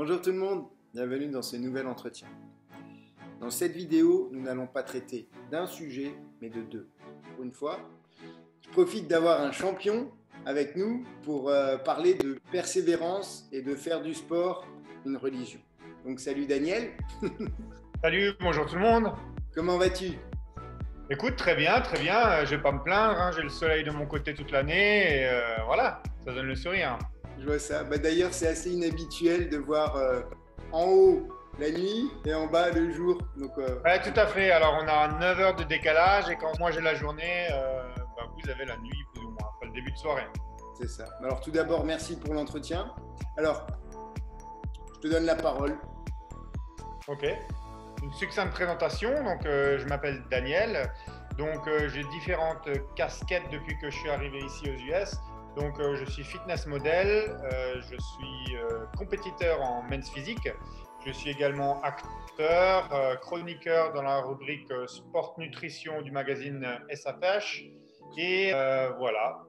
Bonjour tout le monde, bienvenue dans ce nouvel entretien. Dans cette vidéo, nous n'allons pas traiter d'un sujet, mais de deux. Pour une fois, je profite d'avoir un champion avec nous pour parler de persévérance et de faire du sport une religion. Donc salut Daniel. Salut, bonjour tout le monde. Comment vas-tu? Écoute, très bien, très bien. Je vais pas me plaindre, hein. J'ai le soleil de mon côté toute l'année et voilà, ça donne le sourire. Je vois ça. D'ailleurs, c'est assez inhabituel de voir en haut la nuit et en bas le jour. Donc, Ouais, tout à fait. Alors, on a 9 heures de décalage et quand moi j'ai la journée, vous avez la nuit plus ou moins, enfin, le début de soirée. c'est ça. Alors tout d'abord, merci pour l'entretien. Alors, je te donne la parole. Ok. Une succincte présentation. Donc, je m'appelle Daniel. Donc, j'ai différentes casquettes depuis que je suis arrivé ici aux US. Donc, je suis fitness model, je suis compétiteur en men's physique. Je suis également acteur, chroniqueur dans la rubrique sport nutrition du magazine SFH. Et voilà,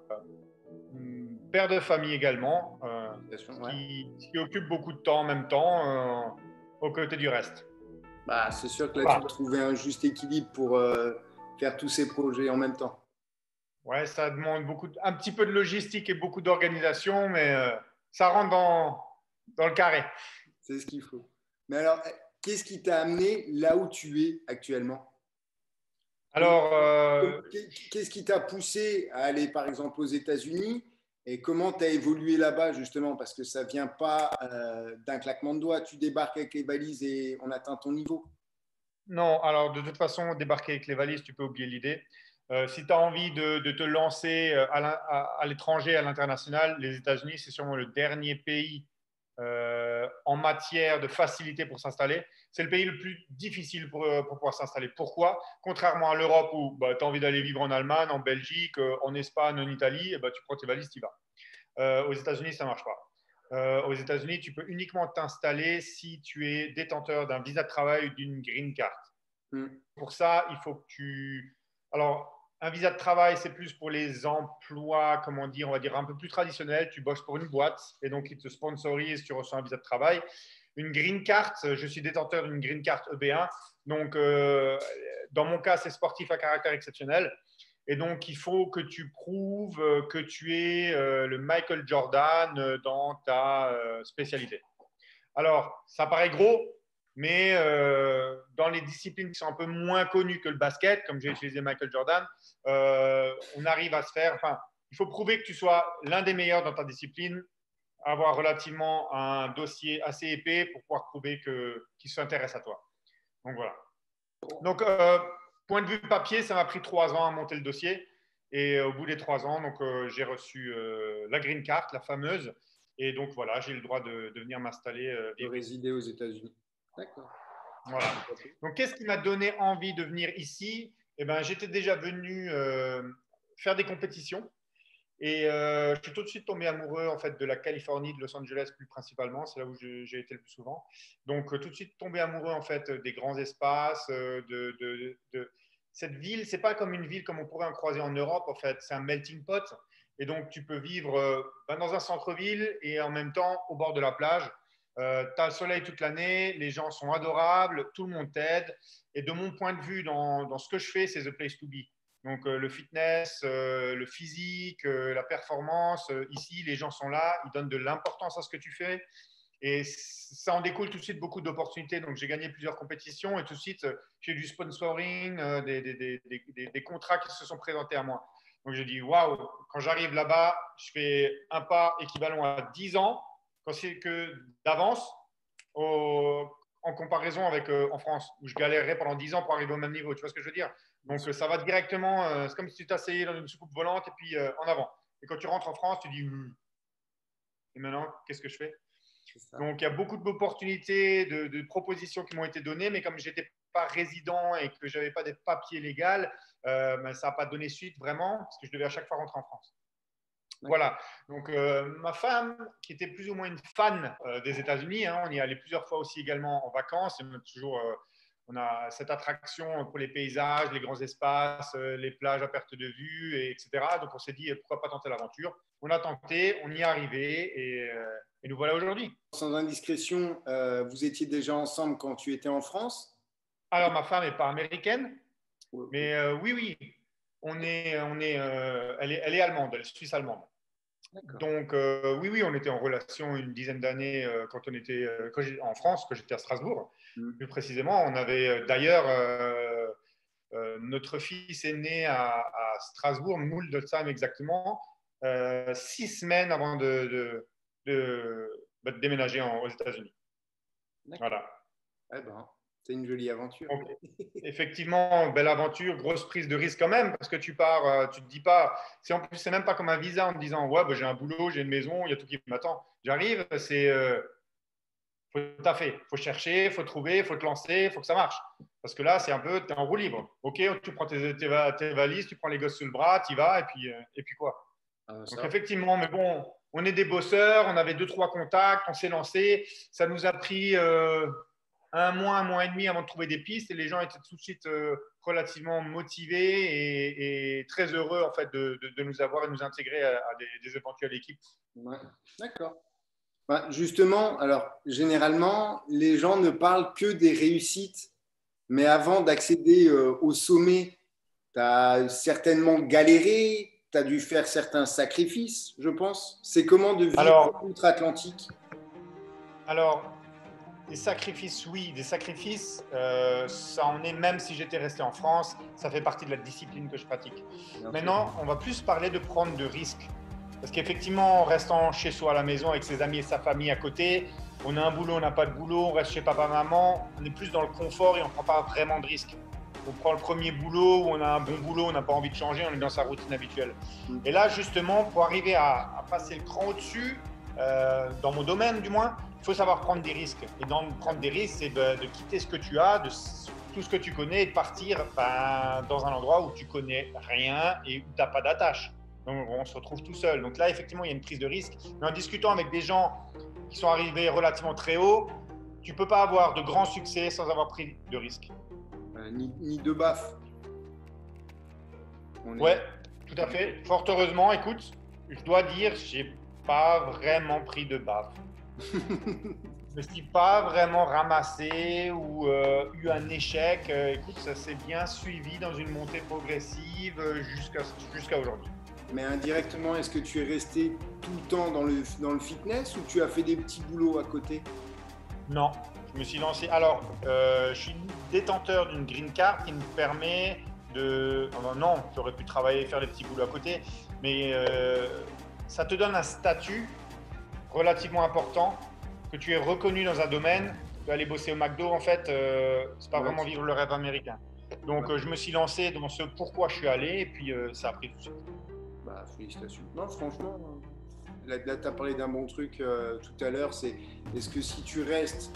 père de famille également, Ouais. qui occupe beaucoup de temps en même temps, aux côtés du reste. C'est sûr que là, tu Voilà. dois trouver un juste équilibre pour faire tous ces projets en même temps. Ouais, ça demande un petit peu de logistique et beaucoup d'organisation, mais ça rentre dans le carré. C'est ce qu'il faut. Mais alors, qu'est-ce qui t'a amené là où tu es actuellement? Comment- Alors, Qu'est-ce qui t'a poussé à aller, par exemple, aux États-Unis et comment tu as évolué là-bas, justement? Parce que ça ne vient pas d'un claquement de doigts. Tu débarques avec les valises et on atteint ton niveau. non, alors de toute façon, débarquer avec les valises, tu peux oublier l'idée. Si tu as envie de te lancer à l'étranger, à l'international, les États-Unis, c'est sûrement le dernier pays en matière de facilité pour s'installer. C'est le pays le plus difficile pour pouvoir s'installer. Pourquoi? Contrairement à l'Europe où tu as envie d'aller vivre en Allemagne, en Belgique, en Espagne, en Italie, tu prends tes valises, tu y vas. Aux États-Unis, ça ne marche pas. Aux États-Unis, tu peux uniquement t'installer si tu es détenteur d'un visa de travail ou d'une green card. Hmm. Pour ça, il faut que tu. Alors, un visa de travail, c'est plus pour les emplois, comment dire, on va dire un peu plus traditionnels. Tu bosses pour une boîte et donc ils te sponsorisent, tu reçois un visa de travail. Une green card, je suis détenteur d'une green card EB1. Donc, dans mon cas, c'est sportif à caractère exceptionnel. Et donc, il faut que tu prouves que tu es le Michael Jordan dans ta spécialité. Alors, ça paraît gros, mais dans les disciplines qui sont un peu moins connues que le basket, comme j'ai utilisé Michael Jordan, on arrive à se faire. Enfin, il faut prouver que tu sois l'un des meilleurs dans ta discipline, avoir relativement un dossier assez épais pour pouvoir prouver qu'il s'intéresse à toi. Donc voilà. Donc, point de vue papier, ça m'a pris 3 ans à monter le dossier. Et au bout des 3 ans, donc, j'ai reçu la green card, la fameuse. Et donc voilà, j'ai le droit de venir m'installer, De vivre ici. résider aux États-Unis. D'accord. Voilà. Donc, qu'est-ce qui m'a donné envie de venir ici? Eh ben, j'étais déjà venu faire des compétitions. Et je suis tout de suite tombé amoureux en fait de la Californie, de Los Angeles plus principalement, c'est là où j'ai été le plus souvent. Donc tout de suite tombé amoureux en fait des grands espaces, de cette ville. C'est pas comme une ville comme on pourrait en croiser en Europe en fait, c'est un melting pot. Et donc tu peux vivre dans un centre-ville et en même temps au bord de la plage. Tu as le soleil toute l'année, les gens sont adorables, tout le monde t'aide. Et de mon point de vue, dans ce que je fais, c'est the place to be. Donc le fitness, le physique, la performance, ici les gens sont là, ils donnent de l'importance à ce que tu fais et ça en découle tout de suite beaucoup d'opportunités. Donc j'ai gagné plusieurs compétitions et tout de suite j'ai du sponsoring, des contrats qui se sont présentés à moi. Donc j'ai dit waouh, quand j'arrive là-bas, je fais un pas équivalent à 10 ans quand c'est que d'avance en comparaison avec en France où je galérerais pendant 10 ans pour arriver au même niveau. Tu vois ce que je veux dire? Donc, ça va directement, c'est comme si tu t'asseyais dans une soucoupe volante et puis en avant. Et quand tu rentres en France, tu dis, et maintenant, qu'est-ce que je fais? C'est ça. Donc, il y a beaucoup d'opportunités, de propositions qui m'ont été données, mais comme je n'étais pas résident et que je n'avais pas de papier légal, ça n'a pas donné suite vraiment, parce que je devais à chaque fois rentrer en France. Voilà. Donc, ma femme, qui était plus ou moins une fan des États-Unis, hein, on y allait plusieurs fois aussi également en vacances. Et on a cette attraction pour les paysages, les grands espaces, les plages à perte de vue, etc. Donc, on s'est dit pourquoi pas tenter l'aventure. On a tenté, on y est arrivé et Et nous voilà aujourd'hui. Sans indiscrétion, vous étiez déjà ensemble quand tu étais en France? Alors, ma femme n'est pas américaine, Ouais. mais oui, elle est allemande, elle est suisse-allemande. Donc, oui, on était en relation une dizaine d'années quand en France, quand j'étais à Strasbourg. Plus précisément, on avait d'ailleurs, notre fils est né à Strasbourg, Muldelsheim exactement, 6 semaines avant de déménager aux États-Unis. Voilà. Eh ben, c'est une jolie aventure. Donc, effectivement, belle aventure, grosse prise de risque quand même, parce que tu pars, tu te dis pas, en plus, c'est même pas comme un visa en te disant, ouais, bah, j'ai un boulot, j'ai une maison, il y a tout qui m'attend. J'arrive, faut taffer, faut chercher, faut trouver, faut te lancer, faut que ça marche. Parce que là, c'est un peu, tu es en roue libre. Ok, tu prends tes valises, tu prends les gosses sous le bras, tu y vas, et puis quoi. Donc effectivement, mais bon, on est des bosseurs, on avait 2-3 contacts, on s'est lancé. Ça nous a pris un mois et demi avant de trouver des pistes, et les gens étaient tout de suite relativement motivés et très heureux en fait de nous avoir et de nous intégrer à des éventuelles équipes. Ouais. D'accord. Bah, justement, alors généralement, les gens ne parlent que des réussites, mais avant d'accéder au sommet, tu as certainement galéré, tu as dû faire certains sacrifices, je pense. C'est comment de vivre outre-Atlantique? Alors, des sacrifices, oui, des sacrifices, ça en est, même si j'étais resté en France, ça fait partie de la discipline que je pratique. Maintenant, on va plus parler de prendre de risques. Parce qu'effectivement, en restant chez soi à la maison avec ses amis et sa famille à côté, on a un boulot, on n'a pas de boulot, on reste chez papa-maman, on est plus dans le confort et on ne prend pas vraiment de risques. On prend le premier boulot où on a un bon boulot, on n'a pas envie de changer, on est dans sa routine habituelle. Et là, justement, pour arriver à passer le cran au-dessus, dans mon domaine du moins, il faut savoir prendre des risques. Et prendre des risques, c'est de quitter ce que tu as, de tout ce que tu connais et de partir dans un endroit où tu connais rien et où tu n'as pas d'attache. Donc, on se retrouve tout seul. Donc là, effectivement, il y a une prise de risque. Mais en discutant avec des gens qui sont arrivés relativement très haut, tu ne peux pas avoir de grands succès sans avoir pris de risques. Ni de baffe. Ouais, tout à fait. Fort heureusement, écoute, je dois dire, j'ai pas vraiment pris de baffe. Je me suis pas vraiment ramassé ou eu un échec. Écoute, ça s'est bien suivi dans une montée progressive jusqu'à aujourd'hui. Mais indirectement, est-ce que tu es resté tout le temps dans le fitness ou tu as fait des petits boulots à côté? Non, je me suis lancé. Alors, je suis détenteur d'une green card qui me permet de. Non, j'aurais pu travailler, faire des petits boulots à côté, mais ça te donne un statut relativement important, que tu es reconnu dans un domaine. Tu peux aller bosser au McDo, en fait, c'est pas vraiment vivre le rêve américain. Donc, je me suis lancé dans ce pourquoi je suis allé, et puis ça a pris tout de suite. Bah, félicitations. Non, franchement, là tu as parlé d'un bon truc tout à l'heure, c'est est-ce que si tu restes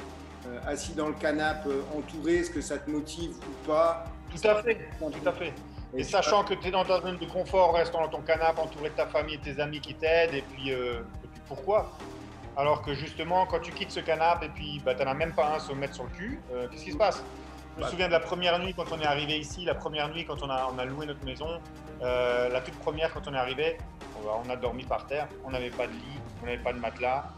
assis dans le canapé entouré, est-ce que ça te motive ou pas? Tout à fait, tout à fait. Et sachant que tu es dans ta zone de confort, restant dans ton canapé, entouré de ta famille et de tes amis qui t'aident, et puis pourquoi? Alors que justement, quand tu quittes ce canapé et puis tu n'en as même pas un à se mettre sur le cul, qu'est-ce qui se passe? Je me souviens de la première nuit quand on est arrivé ici, la première nuit quand on a loué notre maison, la toute première quand on est arrivé, on a dormi par terre, on n'avait pas de lit, on n'avait pas de matelas,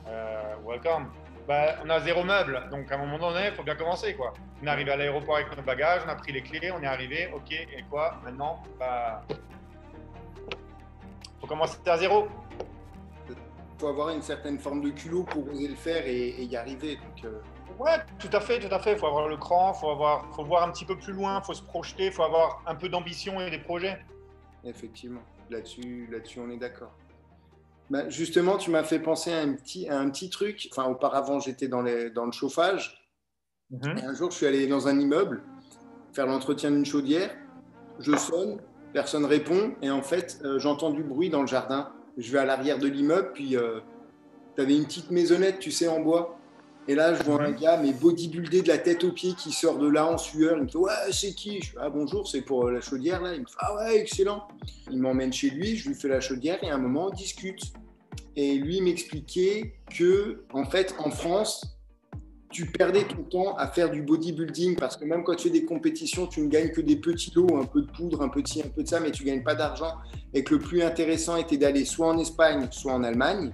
welcome. On a 0 meuble, donc à un moment donné, il faut bien commencer, quoi. On est arrivé à l'aéroport avec nos bagages, on a pris les clés, on est arrivé, ok, et quoi maintenant? Faut commencer à zéro. Il faut avoir une certaine forme de culot pour oser le faire et y arriver. Donc, Ouais, tout à fait, tout à fait. Il faut avoir le cran, faut voir un petit peu plus loin, il faut se projeter, il faut avoir un peu d'ambition et des projets. Effectivement, là-dessus, on est d'accord. Bah, justement, tu m'as fait penser à un petit truc. Enfin, auparavant, j'étais dans le chauffage. Et un jour, je suis allé dans un immeuble faire l'entretien d'une chaudière. Je sonne, personne répond. Et en fait, j'entends du bruit dans le jardin. Je vais à l'arrière de l'immeuble, puis tu avais une petite maisonnette, tu sais, en bois. Et là, je vois un gars, mais bodybuildé de la tête aux pieds, qui sort de là en sueur. Il me fait « Ouais, c'est qui ?» Je fais « Ah, bonjour, c'est pour la chaudière, là. » Il me fait « Ah ouais, excellent. » Il m'emmène chez lui, je lui fais la chaudière, et à un moment, on discute. Et lui m'expliquait que, en fait, en France, tu perdais ton temps à faire du bodybuilding, parce que même quand tu fais des compétitions, tu ne gagnes que des petits lots, un peu de poudre, un peu de ci, un peu de ça, mais tu ne gagnes pas d'argent. Et que le plus intéressant était d'aller soit en Espagne, soit en Allemagne.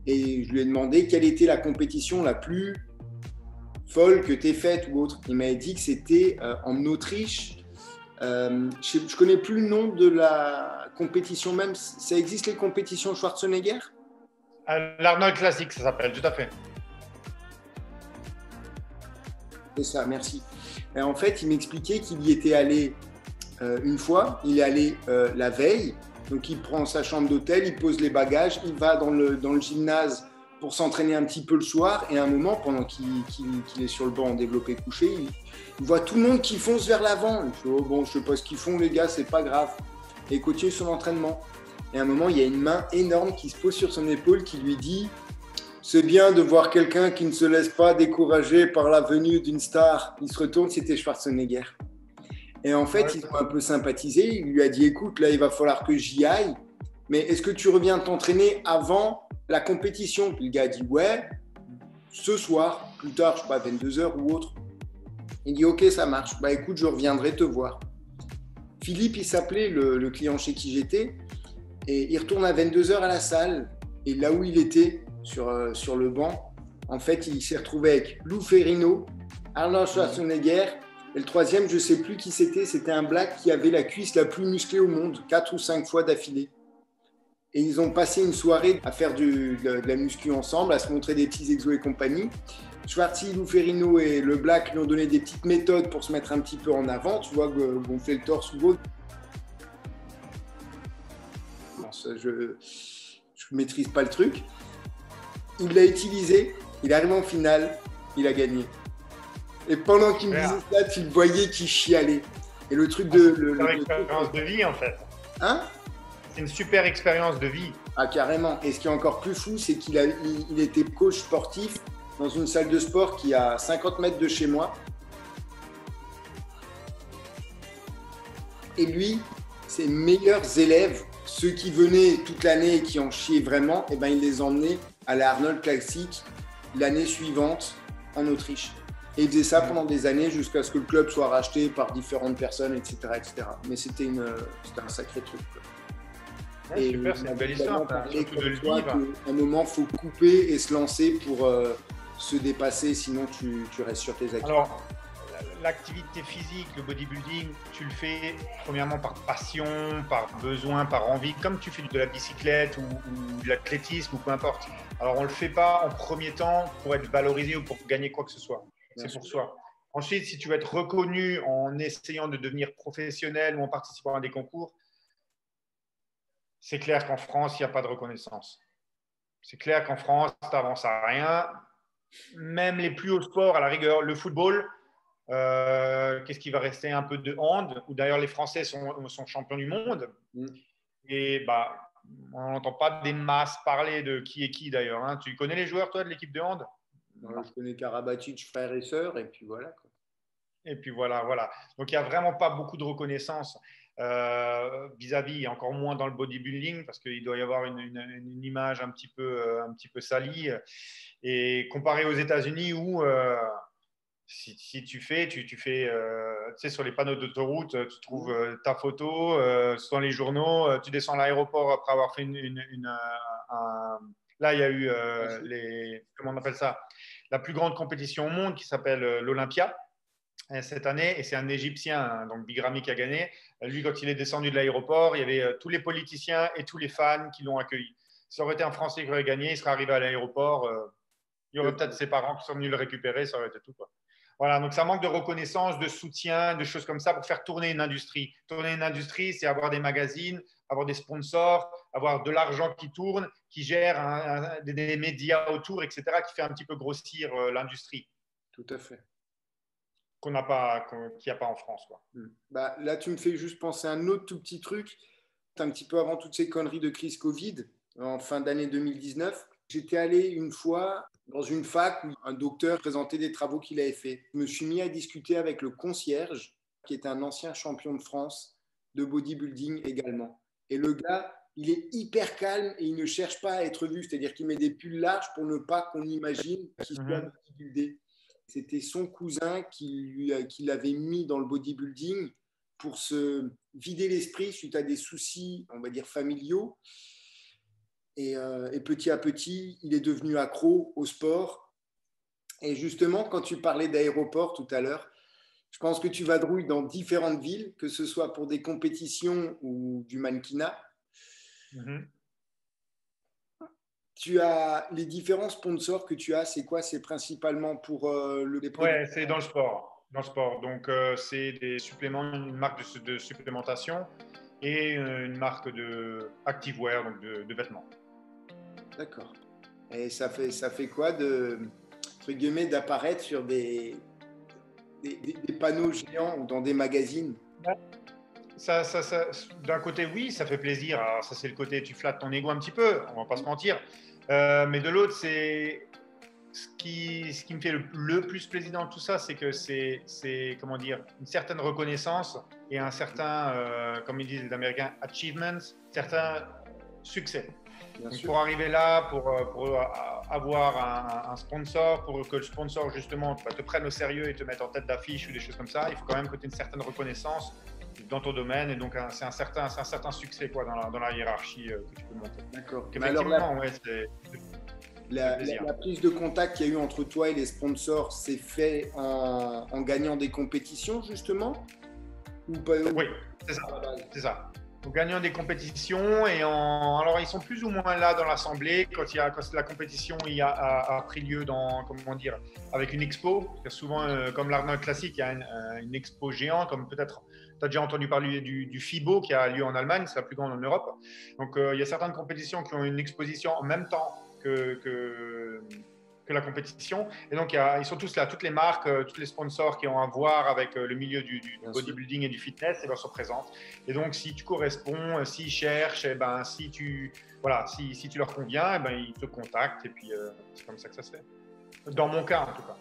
et je lui ai demandé quelle était la compétition la plus folle que tu aies faite ou autre. Il m'avait dit que c'était en Autriche. Je ne connais plus le nom de la compétition même. Ça existe les compétitions Schwarzenegger? L'Arnold Classic, ça s'appelle, tout à fait. C'est ça, merci. Et en fait, il m'expliquait qu'il y était allé une fois. Il est allé la veille. Donc, il prend sa chambre d'hôtel, il pose les bagages, il va dans le gymnase pour s'entraîner un petit peu le soir. Et à un moment, pendant qu'il est sur le banc en développé couché, il voit tout le monde qui fonce vers l'avant. Il fait, oh, bon, je sais pas ce qu'ils font, les gars, c'est pas grave. Et il continue son entraînement. Et à un moment, il y a une main énorme qui se pose sur son épaule qui lui dit « C'est bien de voir quelqu'un qui ne se laisse pas décourager par la venue d'une star. » Il se retourne, c'était Schwarzenegger. Et en fait, ils ont un peu sympathisé. Il lui a dit « Écoute, là, il va falloir que j'y aille. Mais est-ce que tu reviens t'entraîner avant la compétition ?» Puis le gars a dit « Ouais, ce soir, plus tard, je sais pas, 22h ou autre. » Il dit « Ok, ça marche. Bah écoute, je reviendrai te voir. » Philippe, il s'appelait le client chez qui j'étais. Et il retourne à 22h à la salle. Et là où il était, sur le banc, en fait, il s'est retrouvé avec Lou Ferrigno, Arnold Schwarzenegger, et le troisième, je ne sais plus qui c'était. C'était un black qui avait la cuisse la plus musclée au monde, 4 ou 5 fois d'affilée. Et ils ont passé une soirée à faire de la muscu ensemble, à se montrer des petits exos et compagnie. Schwartzy, Lou Ferrigno et le black lui ont donné des petites méthodes pour se mettre un petit peu en avant, tu vois, gonfler le torse ou autre. Je ne maîtrise pas le truc. Il l'a utilisé, il arrive en finale, il a gagné. Et pendant qu'il me disait ça, tu le voyais qu'il chialait. Et le truc de... C'est une expérience de vie, en fait. Hein? C'est une super expérience de vie. Ah, carrément. Et ce qui est encore plus fou, c'est qu'il était coach sportif dans une salle de sport qui est à 50 mètres de chez moi. Et lui, ses meilleurs élèves, ceux qui venaient toute l'année et qui en chiaient vraiment, eh ben, il les emmenait à la Arnold Classic l'année suivante en Autriche. Et il faisait ça pendant des années jusqu'à ce que le club soit racheté par différentes personnes, etc. etc. Mais c'était un sacré truc. Ouais, et super, c'est une belle histoire. Surtout de le vivre. À un moment, il faut couper et se lancer pour se dépasser, sinon tu restes sur tes acquis. Alors, l'activité physique, le bodybuilding, tu le fais premièrement par passion, par besoin, par envie, comme tu fais de la bicyclette ou de l'athlétisme ou peu importe. Alors, on ne le fait pas en premier temps pour être valorisé ou pour gagner quoi que ce soit. C'est pour soi. Ensuite, si tu veux être reconnu en essayant de devenir professionnel ou en participant à des concours, c'est clair qu'en France, il n'y a pas de reconnaissance. C'est clair qu'en France, tu n'avances à rien. Même les plus hauts sports, à la rigueur, le football, qu'est-ce qui va rester un peu de hand, où d'ailleurs les Français sont champions du monde. Et bah, on n'entend pas des masses parler de qui est qui d'ailleurs. Hein. Tu connais les joueurs, toi, de l'équipe de hand? Je connais Karabatic, frère et sœur, et puis voilà. Quoi. Et puis voilà. Donc, il n'y a vraiment pas beaucoup de reconnaissance vis-à-vis, encore moins dans le bodybuilding, parce qu'il doit y avoir une image un petit peu salie. Et comparé aux États-Unis où si tu fais, tu sais, sur les panneaux d'autoroute, tu trouves ta photo, dans les journaux, tu descends à l'aéroport après avoir fait là, il y a eu comment on appelle ça, la plus grande compétition au monde qui s'appelle l'Olympia cette année, et c'est un Égyptien, hein, donc Bigrami, qui a gagné. Lui, quand il est descendu de l'aéroport, il y avait tous les politiciens et tous les fans qui l'ont accueilli. Si ça aurait été un Français qui aurait gagné, il serait arrivé à l'aéroport, il y aurait peut-être ses parents qui sont venus le récupérer, ça aurait été tout, quoi. Voilà, donc ça manque de reconnaissance, de soutien, de choses comme ça pour faire tourner une industrie. Tourner une industrie, c'est avoir des magazines, avoir des sponsors, avoir de l'argent qui tourne, qui gère des médias autour, etc., qui fait un petit peu grossir l'industrie. Tout à fait. Qu'il n'y a pas en France, quoi. Bah, là, tu me fais juste penser à un autre tout petit truc. Un petit peu avant toutes ces conneries de crise Covid, en fin d'année 2019, j'étais allé une fois dans une fac où un docteur présentait des travaux qu'il avait fait. Je me suis mis à discuter avec le concierge, qui est un ancien champion de France de bodybuilding également. Et le gars, il est hyper calme et il ne cherche pas à être vu. C'est-à-dire qu'il met des pulls larges pour ne pas qu'on imagine qu'il soit bodybuildé. C'était son cousin qui l'avait mis dans le bodybuilding pour se vider l'esprit suite à des soucis, on va dire, familiaux. Et petit à petit, il est devenu accro au sport. Et justement, quand tu parlais d'aéroport tout à l'heure, je pense que tu vadrouilles dans différentes villes, que ce soit pour des compétitions ou du mannequinat. Mhm. Tu as les différents sponsors que tu as, c'est quoi? C'est principalement pour les produits. Ouais, c'est dans le sport. Dans le sport. Donc, c'est des suppléments, une marque de supplémentation et une marque de activewear, donc de vêtements. D'accord. Et ça fait quoi entre guillemets, d'apparaître sur des panneaux géants ou dans des magazines? D'un côté, oui, ça fait plaisir. Alors, ça, c'est le côté, tu flattes ton ego un petit peu, on va pas se mentir. Mais de l'autre, c'est ce qui me fait le plus plaisir dans tout ça, c'est que c'est, comment dire, une certaine reconnaissance et un certain, comme ils disent les Américains, achievements, certain succès. Bien Donc sûr. pour arriver là, pour avoir un sponsor, pour que le sponsor justement te prenne au sérieux et te mette en tête d'affiche ou des choses comme ça, il faut quand même que tu aies une certaine reconnaissance dans ton domaine et donc c'est un certain succès quoi, dans la hiérarchie que tu peux monter. D'accord. Donc, Mais alors là, effectivement, ouais, la prise de contact qu'il y a eu entre toi et les sponsors s'est fait en gagnant des compétitions, justement? Ou pas? Oui, c'est ça. C'est ça. Donc, gagnant des compétitions alors ils sont plus ou moins là dans l'assemblée quand la compétition a pris lieu comment dire, avec une expo. Parce que souvent, comme l'Arnold Classic, il y a une expo géante, comme peut-être tu as déjà entendu parler du FIBO qui a lieu en Allemagne, c'est la plus grande en Europe. Donc il y a certaines compétitions qui ont une exposition en même temps que la compétition. Et donc, ils sont tous là, toutes les marques, tous les sponsors qui ont à voir avec le milieu du bodybuilding et du fitness, et ben, se présentent. Et donc, si tu corresponds, s'ils cherchent, et ben, si tu leur conviens, et ben, ils te contactent. Et puis, c'est comme ça que ça se fait. Dans mon cas, en tout cas.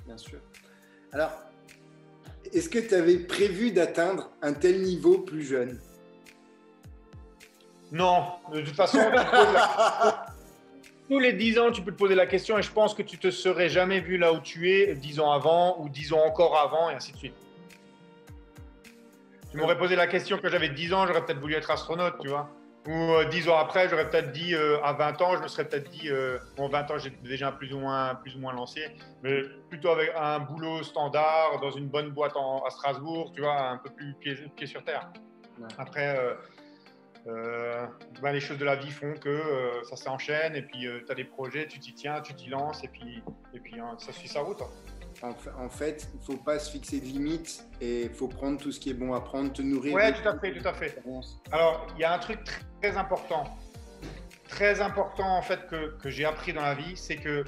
Bien sûr. Alors, est-ce que tu avais prévu d'atteindre un tel niveau plus jeune? Non, de toute façon, tous les 10 ans, tu peux te poser la question et je pense que tu te serais jamais vu là où tu es 10 ans avant ou 10 ans encore avant et ainsi de suite. Tu m'aurais posé la question quand j'avais 10 ans, j'aurais peut-être voulu être astronaute, tu vois. Ou 10 ans après, j'aurais peut-être dit, à 20 ans, je me serais peut-être dit, bon, 20 ans, j'étais déjà plus ou moins lancé, mais plutôt avec un boulot standard, dans une bonne boîte à Strasbourg, tu vois, un peu plus pied sur terre. Ouais. Après, ben, les choses de la vie font que ça s'enchaîne et puis tu as des projets, tu t'y tiens, tu t'y lances et puis hein, ça suit sa route. En fait, il ne faut pas se fixer de limites et il faut prendre tout ce qui est bon à prendre, te nourrir. Oui, tout à fait. Alors, il y a un truc très important en fait que j'ai appris dans la vie, c'est que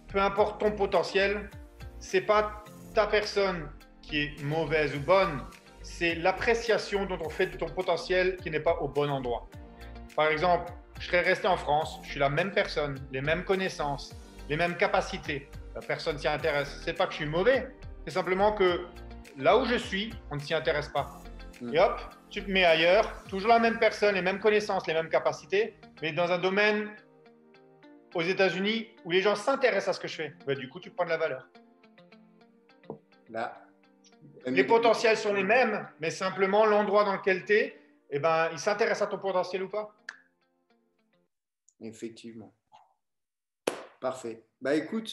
peu importe ton potentiel, c'est pas ta personne qui est mauvaise ou bonne, c'est l'appréciation dont on fait de ton potentiel qui n'est pas au bon endroit. Par exemple, je serais resté en France, je suis la même personne, les mêmes connaissances, les mêmes capacités. La personne s'y intéresse. C'est pas que je suis mauvais, c'est simplement que là où je suis, on ne s'y intéresse pas. Et hop, tu te mets ailleurs, toujours la même personne, les mêmes connaissances, les mêmes capacités, mais dans un domaine aux États-Unis où les gens s'intéressent à ce que je fais. Bah, du coup, tu prends de la valeur. Là, les potentiels sont les mêmes, mais simplement l'endroit dans lequel tu es, eh ben, il s'intéresse à ton potentiel ou pas. Effectivement. Parfait. Bah écoute,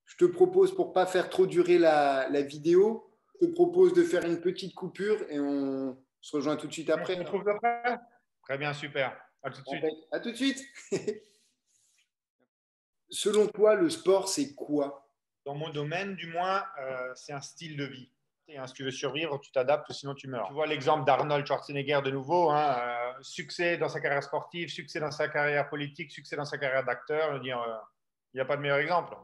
je te propose, pour pas faire trop durer la vidéo, je te propose de faire une petite coupure et on se rejoint tout de suite après. On se retrouve après. Très bien, super. À tout de suite. À tout de suite. Selon toi, le sport, c'est quoi? Dans mon domaine, du moins, c'est un style de vie. Si tu veux survivre, tu t'adaptes, sinon tu meurs. Tu vois l'exemple d'Arnold Schwarzenegger de nouveau, hein, succès dans sa carrière sportive, succès dans sa carrière politique, succès dans sa carrière d'acteur. Il n'y a pas de meilleur exemple.